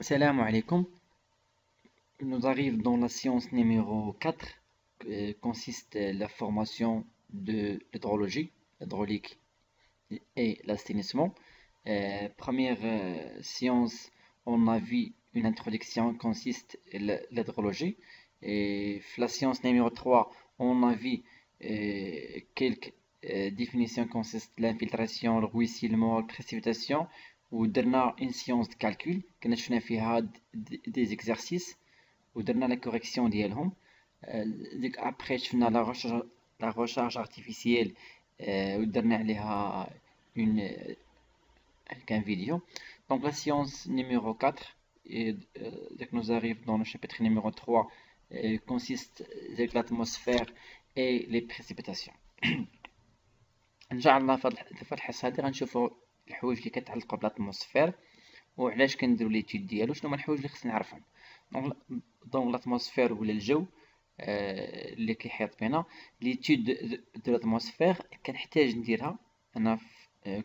Salam alaikum. Nous arrive dans la séance numéro 4, consiste la formation de l'hydraulique et l'assainissement. Première séance, on a vu une introduction consiste l'hydraulique. Et la séance numéro 3, on a vu quelques définitions consiste l'infiltration, le ruissellement, la précipitation. ودرنا une séance de calcul كنا شفنا فيها des exercices ودرنا la correction ديالهم. ديك après شفنا la recharge artificielle ودرنا عليها un vidéo. Donc la séance numéro 4 et dès que nous arrivons dans le chapitre numéro 3 consiste avec l'atmosphère et les précipitations. ان شاء الله في الحصه هذه غنشوفوا الحوايج اللي كتعلقوا بالاتموسفير وعلاش كنديروا ليتود ديالو، شنو هما الحوايج اللي خصنا نعرفهم. دونك الاتموسفير ولا الجو اللي كيحيط بنا، ليتود دو الاتموسفير كنحتاج نديرها انا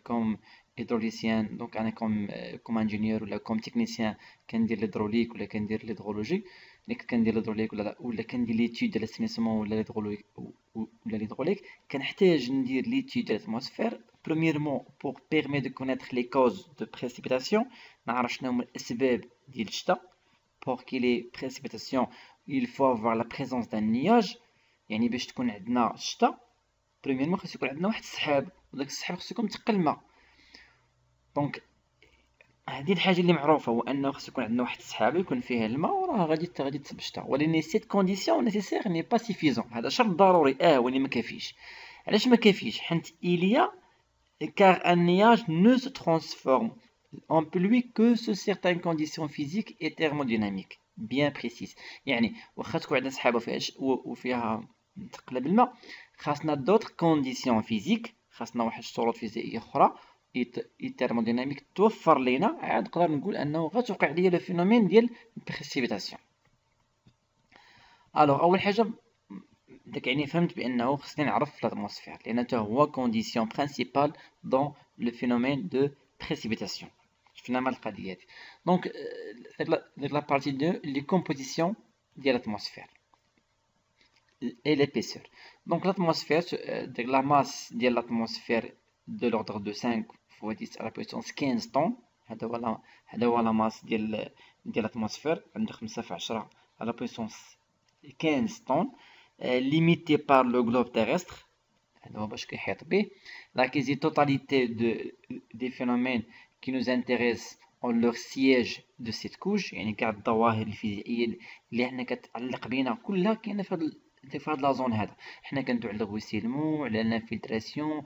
كوم هيدروليسيان. دونك انا كوم انجينيور ولا كوم تكنيسيان كندير ليدروليك ولا كندير ليدرولوجي. اللي كندير ليدروليك ولا كندير ليتود ديال الاسينيسمون ولا ليدروليك كنحتاج ندير ليتود ديال الاتموسفير. Premièrement, pour permettre de connaître les causes de précipitation, نعرف شنو هما الأسباب ديال الشتاء. Pour qu'il y ait précipitation, il faut avoir la présence d'un nuage. يعني باش تكون عندنا الشتاء premièrement خاص يكون عندنا واحد السحاب، وداك السحاب خاص يكون متقل الماء. دونك هذه الحاجة اللي معروفة، هو أنه خاص يكون عندنا واحد السحاب يكون فيها الماء وراه غادي تصب الشتاء. ولكن سيت كونديسيون نيسيسير ني با سيفيزون، هذا شرط ضروري ولكن ما كافيش. علاش ما كافيش؟ حيت إليا car un nuage ne se transforme en pluie que sous certaines conditions physiques et thermodynamiques bien précises. يعني واخا تكون عندنا سحابه وفيها تقلب الماء، خاصنا d'autres conditions physiques، خاصنا واحد الشروط فيزيائيه اخرى thermodynamique توفر لينا عاد نقدر نقول انه غتوقع ليا لو فينومين ديال البريسيبيتاسيون. الوغ اول حاجه داك يعني فهمت بانه خصني نعرف الاتموسفير لان حتى هو كونديسيون برينسيبال دون لو فينومين دو بريسيبيتاسيون. شفنا مع القضيه هادي. دونك لا بارتي 2 لي كومبوزيسيون ديال الاتموسفير اي ليبيسور. دونك الاتموسفير ديك لا ماس ديال الاتموسفير دو لوردر دو 5 فوا 10 على بويسونس 15 طون. هذا هو لا ماس ديال الاتموسفير، عنده 5 في 10 على بويسونس 15 طون. limité par le globe terrestre. La quasi-totalité des phénomènes qui nous intéressent ont leur siège de cette couche. يعني كاع الظواهر الفيزيائيه اللي حنا كتعلق بينا كلها كاينه في هاد لا زون هذا. حنا كندوي على الغويسيلمون، على الانفلتراسيون،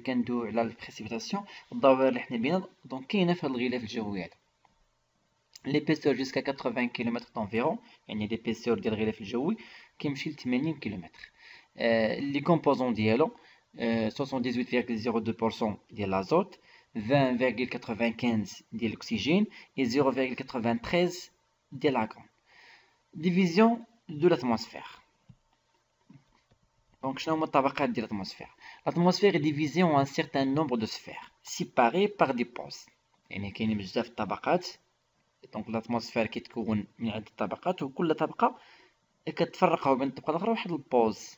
كندوي على البريسيبيتاسيون، الظواهر اللي حنا بينا دونك كاينه في هاد الغلاف الجوي هذا. l'épaisseur jusqu'à 80 km d'environ، يعني l'épaisseur ديال الغلاف الجوي كيمشي ل 80 كيلومتر. لي كومبوزون ديالو 78,02% ديال لازوت، 20,95 ديال الاكسجين و 0,93 ديال لاغون. ديفيزيون دو لاتموسفير. دونك شنو هما الطبقات ديال الاتموسفير؟ الاتموسفير est divisée en un certain nombre de sphères séparées par des pôles. يعني كاينين بزاف الطبقات. دونك الاتموسفير كيتكون من عدة طبقات وكل طبقة كتفرقها بين الطبقة الأخرى واحد البوز.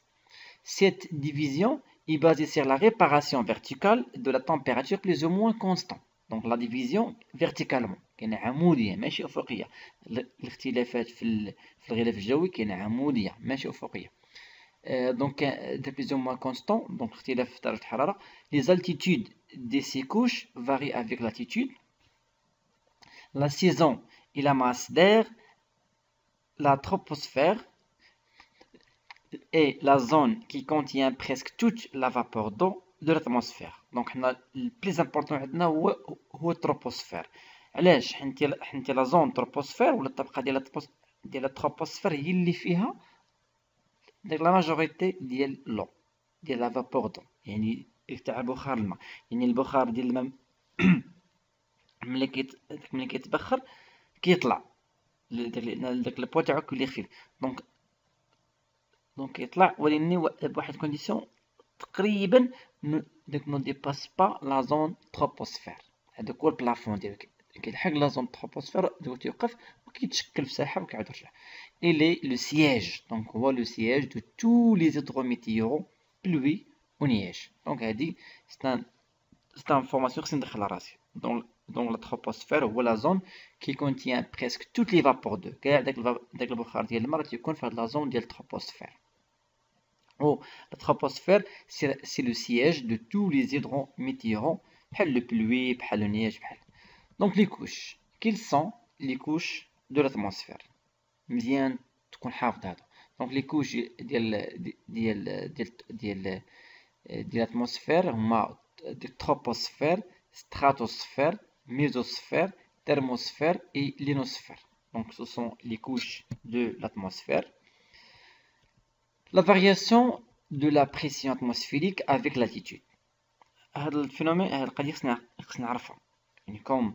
Cette division est basée sur la réparation verticale de la température plus ou moins constante. Donc la division verticalement كاينة عمودية ماشي أفقية. الاختلافات في الغلاف الجوي كاينة عمودية ماشي أفقية. Donc de plus ou moins constant. Donc اختلاف في درجة الحرارة. Les altitudes de ces couches varient avec l'altitude, la saison et la masse d'air, la troposphère est la zone qui contient presque toute la vapeur d'eau de l'atmosphère. Donc le plus important عندنا هو التروبوسفير. علاش؟ حيت لا زون تروبوسفير ولا الطبقه ديال التروبوسفير هي اللي فيها ديك لا ماجوريتي ديال لو ديال لا فابور دو، يعني تاع بخار الماء. يعني البخار ديال الماء ملي كيتبخر كيطلع داك البوا تاعو كيولي خفيف. دونك يطلع ولكن بواحد كونديسيون تقريبا داك نو ديباس با لا زون تروبوسفير. هذاك هو البلافون كيلحق لا زون تروبوسفير تيوقف وكيتشكل في سحاب وكيعاود يرجع. إلي لو سياج، دونك هو لو سياج دو تو لي زيدروميتيورون بلوي ونياج. دونك هادي سي انفورماسيون خصني ندخلها راسي. دونك لا تروبوسفير هو لا زون كي كونتيان بريسك توت لي فابور دو، كاع داك البخار ديال الماء تيكون في هاد لا زون ديال التروبوسفير. او لا تروبوسفير سي لو سياج دو تو لي زيدروميتيورون بحال لو بلوي بحال لو نياج بحال. دونك لي كوش كيل سون لي كوش دو لاتموسفير، مزيان تكون حافظ هذا. دونك لي كوش ديال l'atmosphère هما troposphère, stratosphère, mésosphère, thermosphère et ionosphère. Donc ce sont les couches de l'atmosphère. La variation de la pression atmosphérique avec l'altitude. هذا الفينومين، هذه القضية خصنا نعرفها. يعني comme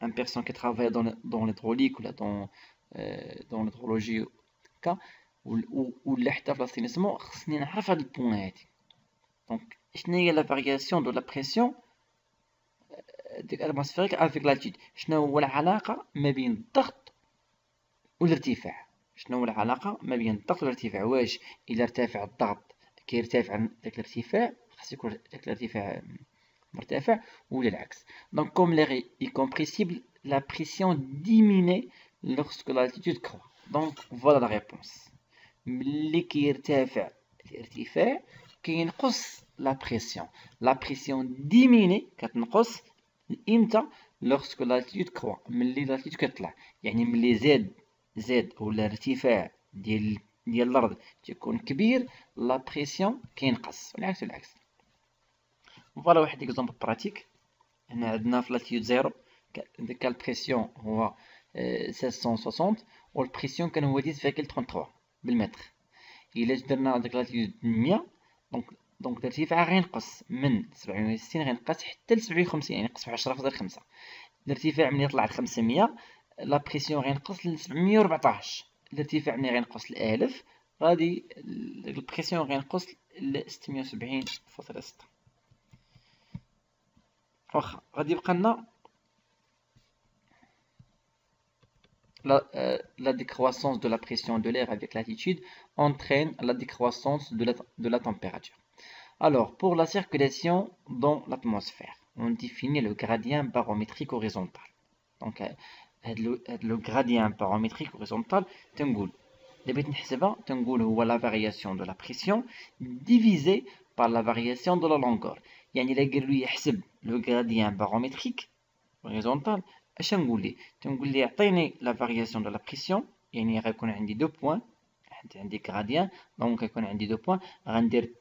une personne qui travaille dans l'hydraulique ou dans l'hydrologie ou حتى في l'assainissement خصني نعرف هاد البوان هادي. دونك شنو هي لا فارياسيون دو لا بريسيون اتموسفيريك افيك لالتيتود؟ شنو هو العلاقه ما بين الضغط والارتفاع؟ شنو هو العلاقه ما بين الضغط والارتفاع؟ واش الا ارتفع الضغط كيرتفع داك الارتفاع، خاص يكون داك الارتفاع مرتفع ولا العكس؟ دونك كوم l'air est compressible, la pression diminue lorsque l'altitude croît. دونك فوالا لا ريبونس. ملي كيرتفع الارتفاع كينقص لا بريسيون ديميني، كتنقص امتى؟ لوغسكو لالتيتود كروا، ملي لالتيتود كتطلع. يعني ملي زاد ولا الارتفاع ديال الارض تيكون كبير لا بريسيون كينقص، والعكس. فوالا واحد اكزومبل براتيك. هنا عندنا في لالتيتود زيرو كان البريسيون هو 1660 والبريسيون كان هو 10.33 بالمتر. الا درنا داك لالتيتود 100 دونك الارتفاع غينقص من 760 غينقص حتى ل 750، يعني نقص ب 10.5. الارتفاع ملي يطلع ل 500 لا بريسيون غينقص ل 714. الارتفاع ملي غينقص ل 1000 غادي البريسيون غينقص ل 670.6. واخا غادي يبقى لنا la décroissance de la pression de l'air avec l'altitude entraîne la décroissance de la température. Alors, pour la circulation dans l'atmosphère, on définit le gradient barométrique horizontal. Donc, le gradient barométrique horizontal, la variation de la pression divisée par la variation de la longueur. يعني le gradient barométrique horizontal. اش نقول ليه؟ تنقول ليه عطيني لا فارياسيون دو لا بريسيون، يعني غيكون عندي دو بوين، عندي غراديان، دونك غيكون عندي دو بوين، غندير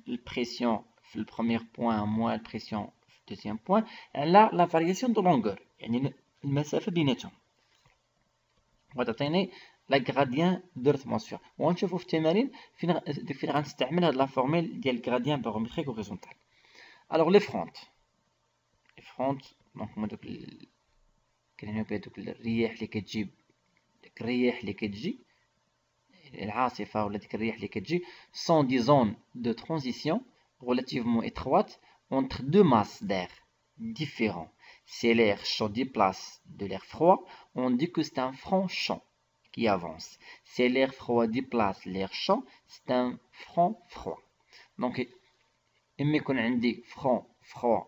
البريسيون في البروميير بوين موان البريسيون في الدوزيام بوين على لا فارياسيون دو لونغور، يعني المسافه بيناتهم، وتعطيني لا غراديان دو لاتموسفير. ونشوفو في التمارين فين غنستعمل هاد لا فورميل ديال غراديان بارومتريك هوريزونتال. الوغ لي فرونت دونك هما دوك كنعنيو بها دوك الرياح اللي كتجي، ديك الرياح اللي كتجي العاصفة ولا ديك الرياح اللي كتجي sont des zones de transition relativement étroites entre deux masses d'air différents. Si l'air chaud déplace de l'air froid, on dit que c'est un front chaud qui avance. Si l'air froid déplace l'air chaud, c'est un front froid. Donc إما يكون عندي front froid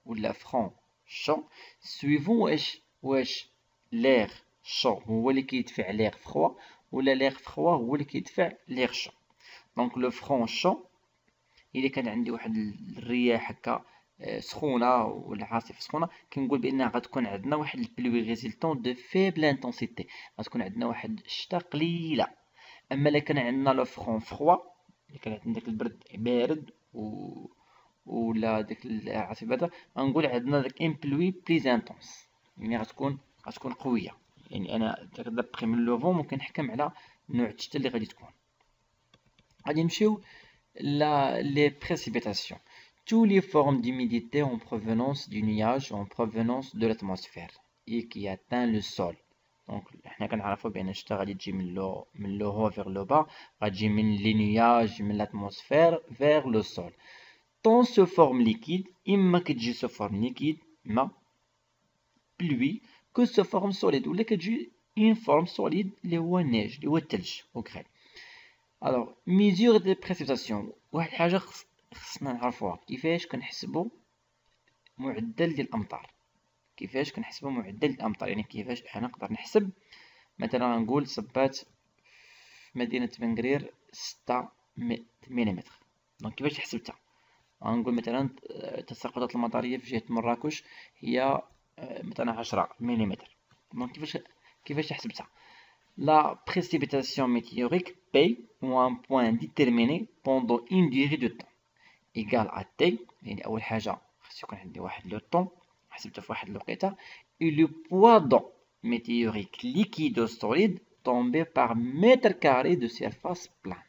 ولا front chaud suivant واش l'air chaud هو اللي كيدفع l'air froid ولا l'air froid هو اللي كيدفع l'air chaud. دونك لو فرون شو الا كان عندي واحد الرياح هكا سخونه ولا عاصفه سخونه كنقول بان غتكون عندنا واحد البلوي ريزلتون دو فيبل انتونسيتي، غتكون عندنا واحد الشتا قليله. اما الا كان عندنا لو فرون فروا، الا كان عندنا داك البرد بارد ولا ديك العاصفه هذا غنقول عندنا داك ان بلوي بليز انتونس، يعني غتكون قويه. يعني انا دابخي من لو فون ممكن نحكم على نوع الشتا اللي غادي تكون. غادي نمشيو les précipitations. Toutes les formes d'humidité en provenance du nuage ou en provenance de l'atmosphère et qui atteint le sol. Donc, احنا كنعرفوا بان الشتا غادي تجي من لو هو vers le bas، غتجي من les nuages من l'atmosphère vers le sol. Tant sous forme liquide، إما كتجي sous forme liquide، إما pluie que se forme solide ولا كتجي une forme solide اللي هو النيج اللي هو الثلج au grêle. alors mesure des précipitations واحد الحاجه خصنا نعرفوها كيفاش كنحسبوا معدل ديال الامطار. كيفاش كنحسبوا معدل الامطار يعني كيفاش انا نقدر نحسب مثلا نقول صبات في مدينه بنقرير 6 ملم. دونك كيفاش حسبتها؟ غنقول مثلا التساقطات المطريه في جهه مراكش هي مثلا 10 ملم. دونك كيفاش حسبتها؟ La précipitation météorique P ou un point déterminé pendant une durée de temps égale à T. يعني أول حاجة خص يكون عندي واحد لو طون حسبته في واحد الوقيتة et le poids d'eau météorique liquide ou solide tombé par mètre carré de surface plane.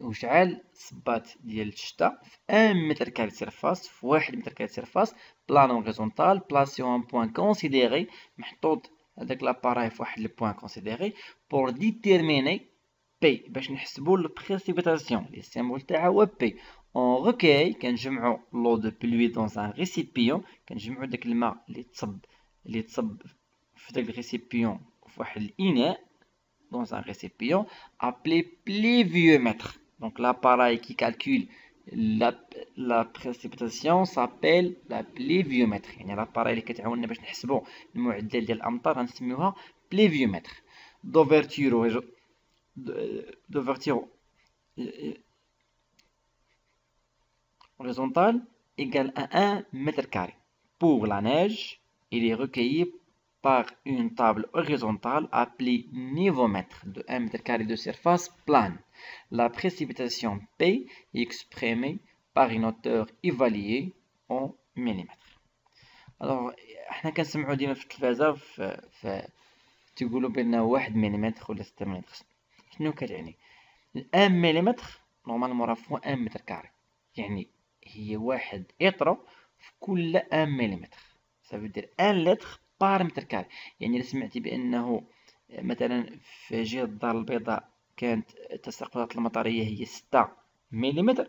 وشعل صبات ديال الشتا في 1 متر كاري سيرفاس في 1 متر كاري سيرفاس بلان هوريزونتال بلاسي اون بوان كونسيديري محطوط هذاك لاباراي في واحد لو بوان كونسيديري بور ديتيرميني بي باش نحسبو البريسيبيتاسيون لي سيمبول تاعها هو بي اون ريكاي كنجمعو لو دو بلوي دون ان ريسيبيون كنجمعو داك الماء اللي تصب في داك الريسيبيون في واحد الاناء dans un récipient appelé pléviomètre. Donc l'appareil qui calcule la précipitation s'appelle la pléviomètre. يعني l'appareil اللي كتعاوننا باش نحسبوا المعدل ديال الامطار غنسميوها pléviomètre. d'ouverture horizontale égale à 1 mètre carré. Pour la neige, il est recueilli par une table horizontale appelée nivomètre de 1 mètre carré de surface plane. La précipitation P est exprimée par une hauteur évaluée en millimètres. Alors, احنا كنسمعوا ديما في التلفازة تيقولوا بأنه 1 مليمتر ولا 6 مليمتر. شنو كتعني؟ 1 مليمتر نورمالمون راه فوا 1 متر كاري، يعني هي واحد إطرو في كل 1 مليمتر. صافي دير 1 لتر بار متر كاري. يعني إلا سمعتي بأنه مثلا في جهة الدار البيضاء كانت التساقطات المطرية هي 6 ملم،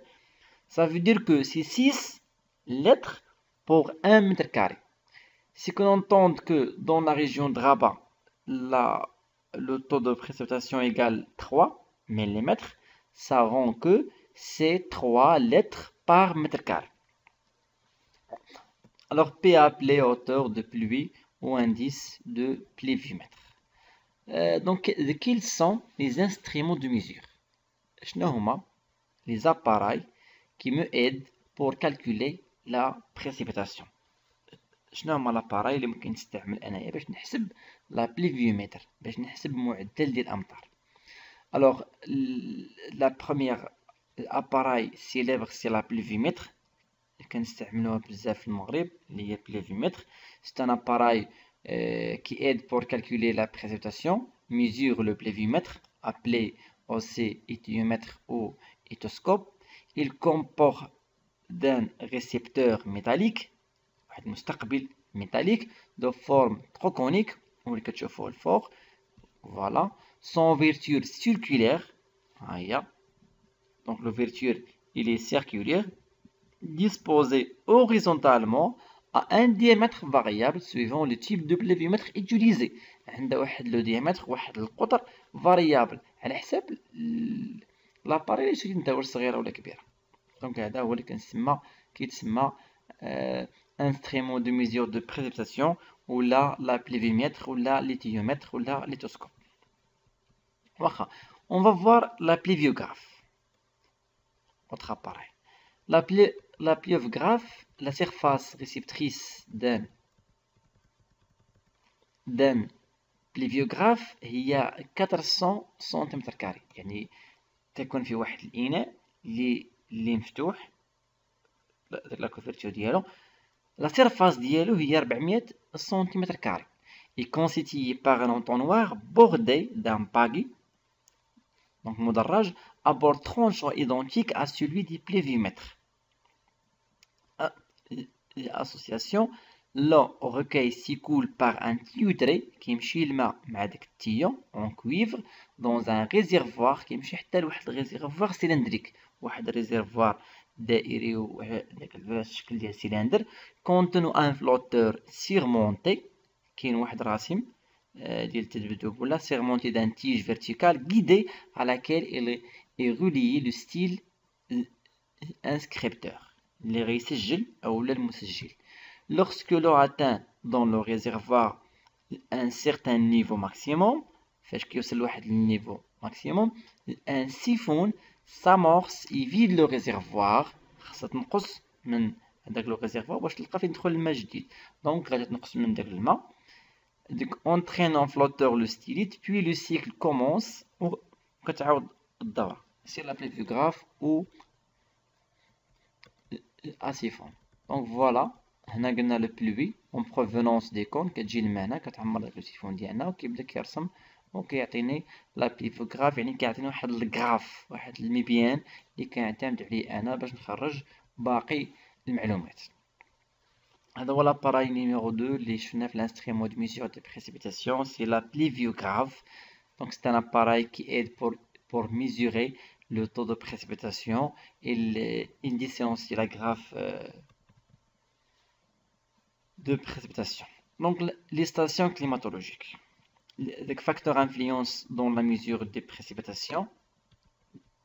صافي دير كو سي 6 لتر بور 1 متر كاري. Si qu'on entend que dans la région de Rabat, le taux de précipitation égale 3 mm, ça rend que c'est 3 litres par mètre carré. Alors P appelé hauteur de pluie ou indice de pléviomètre. Donc, quels sont les instruments de mesure? Les appareils qui me aident pour calculer la précipitation. شنو هما لاباراي اللي ممكن نستعمل انايا باش نحسب لا بليفيومتر باش نحسب معدل ديال الامطار. الوغ لا بروميير اباراي سيليبر سي لا بليفيومتر اللي كنستعملوها بزاف في المغرب اللي هي بليفيومتر. سي ان اباراي qui aide pour calculer la précipitation, mesure le pléviomètre appelé aussi éthiomètre ou éthoscope. Il comporte d'un récepteur métallique مستقبل métallique de forme troconique اللي كتشوفوه الفوق. Voilà. Son ouverture circulaire. Donc l'ouverture il est circulaire, disposé horizontalement à un diamètre variable suivant le type de pléviomètre utilisé. عنده واحد لو diamètre واحد القطر variable على حساب لاباري اللي شريت انت واش صغيره ولا كبيره. دونك هذا هو اللي كيتسمى instrument de mesure de précipitation ou la pléviomètre ou l'éthiomètre ou l'éthoscope. On va voir la pléviographe. Autre appareil. La pléviographe, la surface réceptrice d'un pléviographe هي 400 سنتيمتر كاري. يعني تكون في واحد الإناء اللي مفتوح لا كوفرتور ديالو. La surface ديالو هي 400 سنتيمتر كاري. est constitué par un entonnoir bordé d'un pagui, donc مدرج, à bord tranchant identique à celui du pléviomètre. L'association, l'eau au recueil s'écoule par un tuyauterie qui يمشي الماء مع داك التيون en cuivre dans un réservoir qui يمشي حتى لواحد الريزيرفوار cylindrique, واحد الريزيرفوار دائري وداك الشكل ديال سيلندر كونتنو ان فلوتور سيغمونتي كاين واحد راسم ديال التذبذب ولا سيغمونتي دان تيج فيرتيكال غيدي على laquelle est relié le style inscripteur اللي غيسجل اولا المسجل. Lorsque l'eau atteint dans le réservoir un certain niveau maximum فاش كيوصل لواحد النيفو maximum un siphon s'amorce et vide le réservoir. خاصها تنقص من هذاك لو ريزيرفوار باش تلقى فين يدخل الماء جديد. دونك غادي تنقص من داك الماء entraîne en flotteur le stylite puis le cycle commence وكتعاود الدورة. C'est la pluviographe ou à siphon. Donc voilà هنا قلنا لو بلوي اون بروفونونس دي كون كتجي الماء هنا كتعمر داك السيفون ديالنا وكيبدا كيرسم وكيعطيني لا بليفوغراف يعني كيعطيني واحد الغراف واحد المبيان اللي كنعتمد عليه انا باش نخرج باقي المعلومات. هذا هو لاباراي نيميرو 2 اللي شفنا في l'instrument de mesure de précipitation, c'est la pluviographe. Donc c'est un appareil qui aide pour mesurer le taux de précipitation et l'indice aussi la graphe de précipitation. Donc les stations climatologiques, les facteurs influence dans la mesure des précipitations.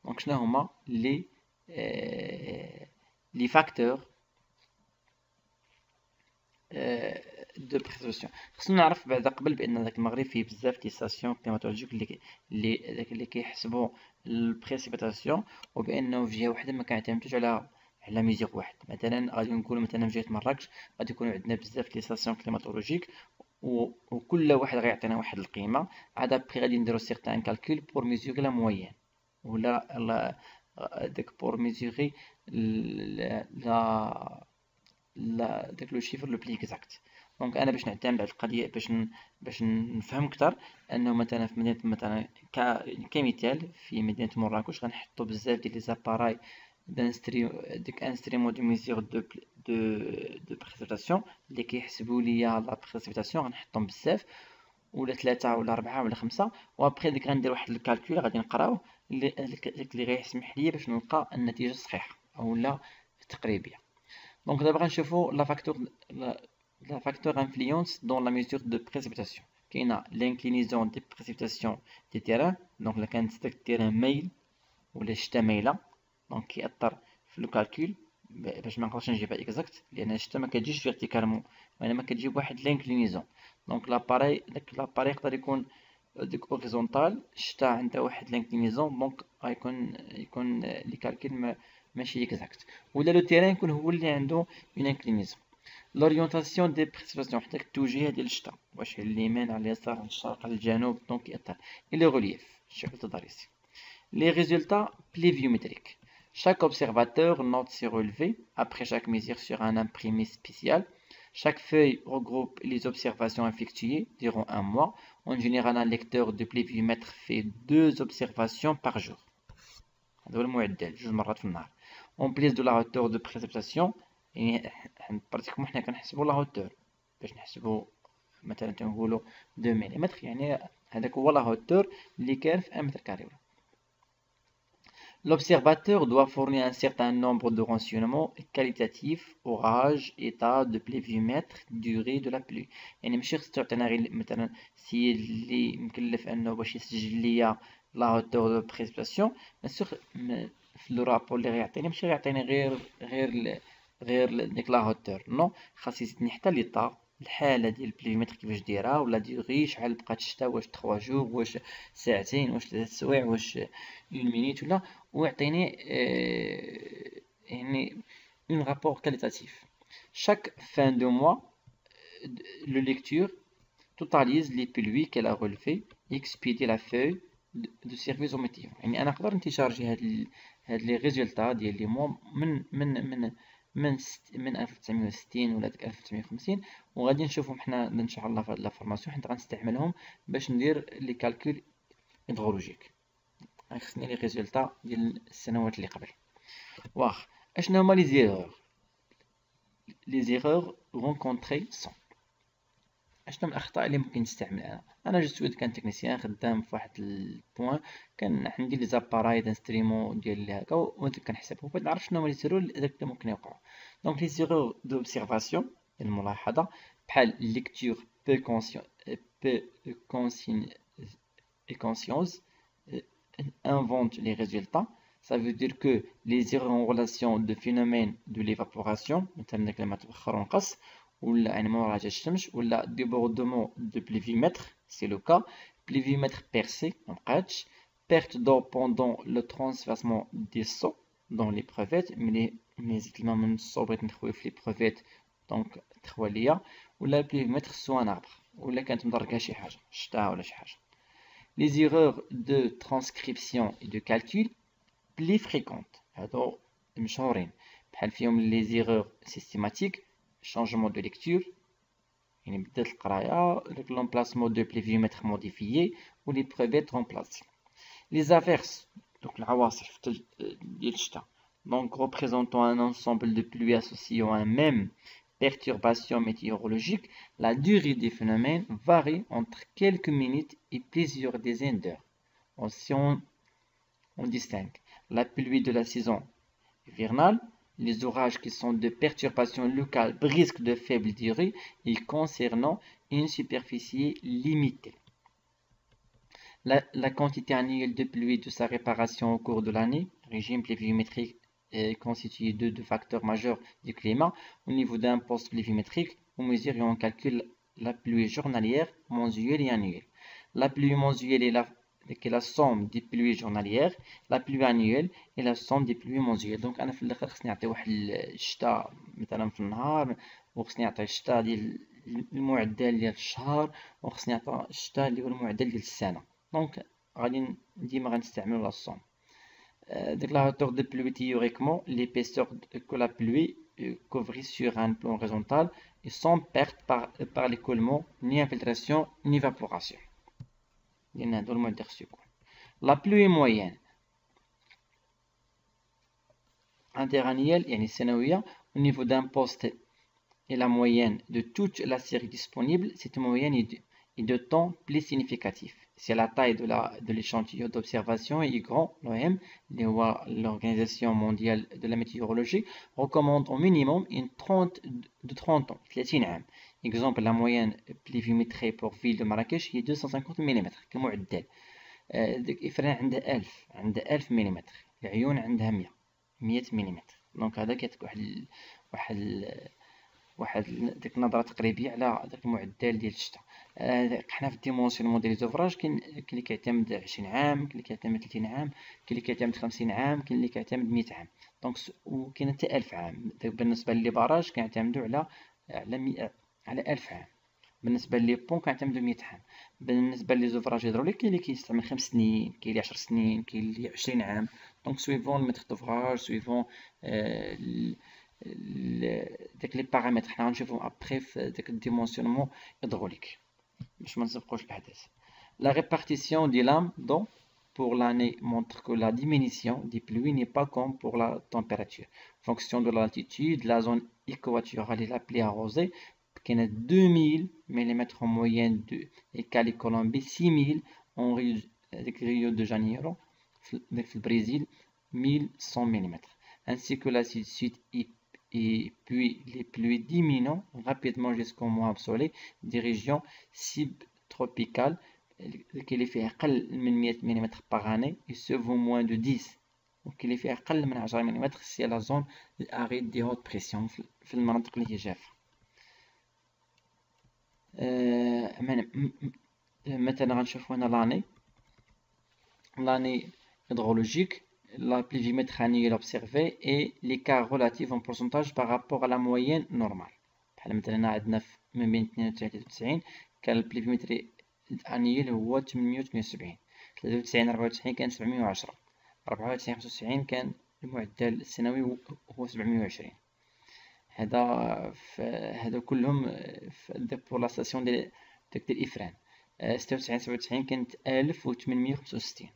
Donc شنو هما les facteurs de précipitation. خصنا نعرف بعدا قبل بان داك المغرب فيه بزاف دي ستاسيون كليماتولوجيك اللي كيحسبوا البريسيبيتاسيون وبانه في جهه واحده ما كنعتمدوش على ميزير واحد. مثلا غادي نقولوا مثلا في جهه مراكش غادي يكونوا عندنا بزاف دي ستاسيون كليماتولوجيك وكل واحد غيعطينا واحد القيمه عاد ابري غادي نديرو سيغتان كالكول بور ميزوري لا موين ولا داك بور ميزوري لا داك لو شيفر لو بلي اكزاكت. دونك انا باش نعتمد على القضيه باش نفهم اكثر انه مثلا في مدينه مثلا كمثال في مدينه مراكش غنحطوا بزاف ديال لي زاباراي ديك انستريمون دو ميزور دو بريسيبيتاسيون اللي كيحسبوا ليا لا بريسيبيتاسيون غنحطهم بزاف ولا 3 ولا 4 ولا 5 وابري ديك غندير واحد الكالكول غادي نقراوه اللي غيسمح لي باش نلقى النتيجه الصحيحه اولا التقريبيه. Donc d'abord نشوفوا la facteur influence dans la mesure de précipitation. كاينه l'inclinaison des précipitations du terrain. Donc الا كانت داك التيران مايل ولا الشتا مايله دونك كيأثر في لو كالكول باش ما نقدرش نجيبها اكزاكت لان الشتا ما كتجيش فيرتيكالمون وانما كتجيب واحد l'inclinaison. دونك لاباري يقدر يكون ديك اوريزونتال الشتا عندها واحد l'inclinaison دونك يكون لي كالكول ماشي اكزاكت ولا لو تيران يكون هو اللي عنده اون انكلينيزون. لورينتاسيون دي بريسيبيتاسيون حتى التوجيه ديال الشتا واش على اليمين على اليسار على الشرق على الجنوب دونك يأثر. et le relief الشكل التضاريسي. les résultats pluviométriques. Chaque observateur note ses relevés après chaque mesure sur un imprimé spécial. Chaque feuille regroupe les observations effectuées durant un mois. En général, un lecteur de pluviomètre fait 2 observations par jour. هذا هو المعدل 2 مرات في النهار. En plus de la hauteur de précipitation يعني براتيكمون حنا كنحسبوا لا هوتور باش نحسبوا مثلا تنقولوا 2 ملم يعني هذاك هو لا هوتور اللي كاين في 1 متر كاري. L'observateur doit fournir un certain nombre de renseignements qualitatifs, orage, état de pluviomètre, durée de la pluie. يعني ماشي خص تعطينا غير مثلا السيد اللي مكلف انه باش يسجل ليا لا هوتور دو بريسيبيتاسيون في لو رابور اللي غيعطيني ماشي غيعطيني غير ديك لا هوتور نو خاص يزيدني حتى ليطا الحاله ديال البليمتر كيفاش دايره ولا ديغي شحال بقات الشتا واش 3 جوغ واش ساعتين واش 3 سوايع واش 1 مينيت ولا ويعطيني يعني اون رابور كاليتاتيف. chaque fin de mois le lecture totalise les pluies qu'elle a relevées et expédie la feuille de service au météo. يعني انا نقدر نتيشارجي هاد لي ريزولطا ديال لي موا من 1960 ولا 1950 وغادي نشوفهم حنا ان شاء الله في هاد لا فورماسيون حيت غنستعملهم باش ندير لي كالكول هيدرولوجيك. خصني لي ريزولطا ديال السنوات اللي قبل. واخ اشنو هما لي زيرور rencontrées sont اشنو من الاخطاء اللي ممكن نستعمل. انا جو سويت كان تكنيسيان خدام في واحد البوان، كان عندي لي زاباراي دانستريمو ديال هكا وانت كنحسب وبغيت نعرف شنو هما لي زيرو اللي ممكن يوقعوا. دونك لي زيرو دوبسيرفاسيون الملاحظه بحال ليكتور بو كونسيون بو كونسين et conscience invente les résultats. Ça veut dire que les erreurs en relation de phénomènes de l'évaporation, مثلا كلمة تبخر ونقص ولا يعني ما وراجع الشمس ولا débordement de pluvimètre, c'est le cas. Pluvimètre percé, ما بقاتش. Perte d'eau pendant le transversement des seaux dans les crevettes, mais كلمة من الصو بغيت نخوي في les crevettes دونك تخوى ليا ولا pluvimètre سوا un arbre ولا كانت مدركة شي حاجة شتا ولا شي حاجة. Les erreurs de transcription et de calcul plus fréquentes. هادو مشهورين بحال فيهم les erreurs systématiques, changement de lecture يعني بدات القراية, l'emplacement de pluvimètre modifié ou les crevettes remplacées. Les averses, donc العواصف ديال الشتا, donc représentant un ensemble de pluies associées à un même perturbation météorologique, la durée des phénomènes varie entre quelques minutes et plusieurs dizaines d'heures. Si on distingue la pluie de la saison hivernale, les orages qui sont de perturbations locales brisques de faible durée et concernant une superficie limitée. La quantité annuelle de pluie de sa réparation au cours de l'année, régime pluviométrique est constitué de deux facteurs majeurs du climat. Au niveau d'un poste pluviométrique, on mesure et on calcule la pluie journalière, mensuelle et annuelle. La pluie mensuelle est la somme des pluies journalières, la pluie annuelle est la somme des pluies mensuelles. Donc أنا في الآخر خصني نعطي واحد الشتاء مثلا في النهار وخصني نعطي الشتاء ديال المعدل ديال الشهر وخصني نعطي الشتاء اللي هو المعدل ديال السنة. دونك غادي ديما غنستعملو لا somme. Donc la hauteur de pluie théoriquement, l'épaisseur que la pluie couvrit sur un plan horizontal et sans perte par l'écoulement, ni infiltration, ni évaporation. La pluie moyenne interannuelle, يعني السنوية, au niveau d'un poste et la moyenne de toute la série disponible, cette moyenne est de temps plus significatif. Si la taille de l'échantillon d'observation est grand, l'OM, l'Organisation mondiale de la météorologie, recommande au minimum une 30 ans, 30 عام. Exemple, la moyenne pluviométrée pour ville de Marrakech est 250 mm كمعدل. إفران عندها 1000 ملم، العيون عندها 100 ملم. دونك هذا كيعطيك واحد ديك النظره تقريبيه على داك المعدل ديال الشتاء. حنا في الديمونسيونمون ديال لي زوفراج كاين اللي كيعتمد 20 عام، كاين اللي كيعتمد 30 عام، كاين اللي كيعتمد 50 عام، كاين اللي كيعتمد 100 عام. دونك وكاين حتى 1000 عام. بالنسبه لي باراج كيعتمدوا على 1000 عام. بالنسبه لي بون كنعتمدوا 100 عام. بالنسبه لي زوفراج هيدروليك كاين اللي كيستعمل 5 سنين، كاين اللي 10 سنين، كاين اللي 20 عام. دونك سويفون الميتر دوفراج، سويفون داك لي بارامتر حنا غنشوفهم ابخي في داك الديمونسيونمون هيدروليك باش ما نسبقوش الاحداث. La répartition des lames d'eau pour l'année montre que la diminution des pluies n'est pas comme pour la température. En fonction de l'altitude, la zone équatoriale et la pluie arrosée, كاين 2000 mm en moyenne et Cali Colombie 6000 en Rio de Janeiro في البرازيل 1100 mm, ainsi que la suite et puis les pluies diminuent rapidement jusqu'au mois absolu des régions subtropicales اللي فيها أقل من 100 ملم par année et ce vaut moins de 10 واللي فيها أقل من 10 ملم c'est la zone aride de haute pression في المناطق اللي هي جافة. مثلا غنشوفو هنا l'année hydrologique, la pluviométrie annuelle observée et l'écart relatif en pourcentage par rapport à la moyenne normale. بحال مثلا عندنا ما بين 92 و 93 كان البليفيومتري الانيل هو 878، 93 94 كان 710، 94 95 كان المعدل السنوي هو 720. هذا كلهم بور لا ستاسيون ديال إفران. 96 97 كانت 1865.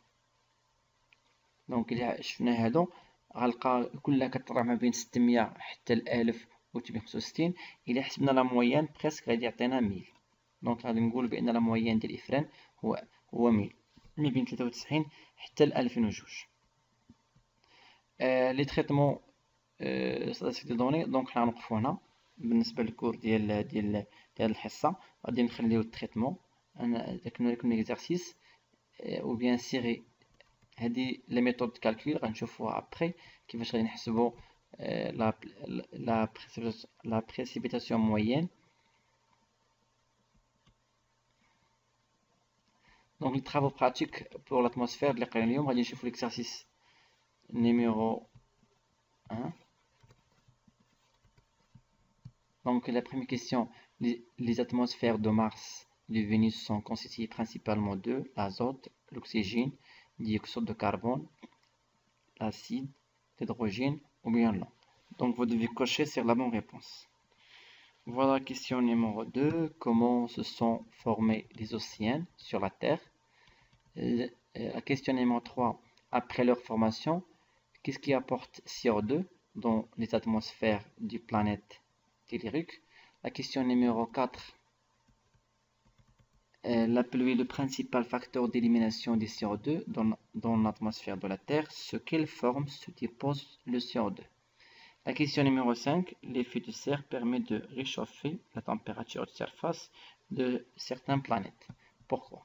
دونك إلا شفنا هادو غنلقى كلها كتراوح ما بين 600 حتى ل 1865. إلا حسبنا لا مويان بريسك غادي يعطينا 1000. دونك غادي نقول بان لا موين ديال الافران هو 1000 ما بين 93 حتى ل 2002. لي تريتمون ستاتيك دي دوني، دونك حنا غنوقفو هنا بالنسبه للكور ديال الحصه. غادي نخليو التريتمون نكملو لكم ليكزارسيس او بيان سيغي. هادي لي ميثود كالكول غنشوفوها ابري كيفاش غادي نحسبو لا بريسيبيتاسيون موين. دونك لي طرافو براتيك بور لاتموسفير اللي قرينا اليوم غادي نشوفو ليكزارسيس numéro 1. Donc la première question, les atmosphères de Mars et de Vénus sont constituées principalement de l'azote, l'oxygène, le dioxyde de carbone, l'acide, l'hydrogène ou bien l'eau. Donc vous devez cocher sur la bonne réponse. Voilà la question numéro 2. Comment se sont formés les océans sur la Terre? La question numéro 3. Après leur formation, qu'est-ce qui apporte CO2 dans les atmosphères du planète tellurique? La question numéro 4. La pluie est le principal facteur d'élimination du CO2 dans l'atmosphère de la Terre. Sous quelle forme se dépose le CO2? La question numéro 5. L'effet de serre permet de réchauffer la température de surface de certaines planètes. Pourquoi?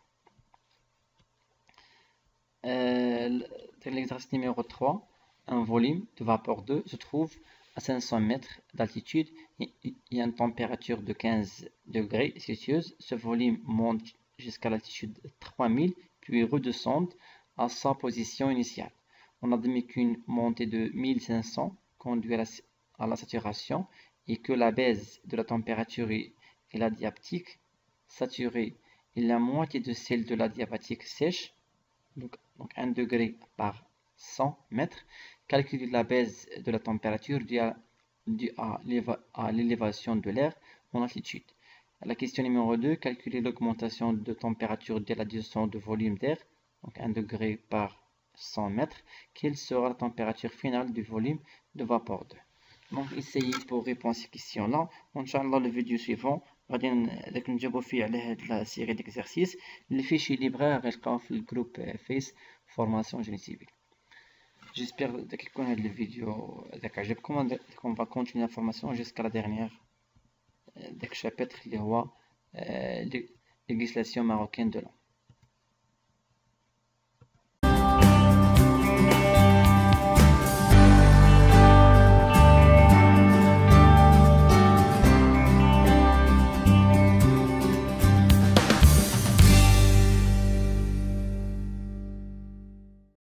L'exercice numéro 3. Un volume de vapeur d'eau se trouve à 500 mètres d'altitude et à une température de 15 degrés Celsius. Ce volume monte jusqu'à l'altitude 3000 puis redescend à sa position initiale. On admet qu'une montée de 1500 conduit à la saturation et que la baisse de la température est adiabatique saturée est la moitié de celle de l'adiabatique sèche, donc 1 degré par 100 mètres. Calculer la baisse de la température due à l'élévation de l'air en altitude. La question numéro 2. Calculer l'augmentation de température due à la descente de volume d'air, donc 1 degré par 100 mètres. Quelle sera la température finale du volume de vapeur d'eau? Donc essayez pour répondre à ces questions-là. Inch'Allah, le vidéo suivant غادي نجاوبو فيه على هاد لا سيري ديكزارسيس. الفيشي اللي بغاه غيلقاوه في الجروب فيس فورماسيون جيني سيفيل. J'espère que vous avez le vidéo. On va continuer la formation jusqu'à la dernière chapitre, qui est la législation marocaine de l'an.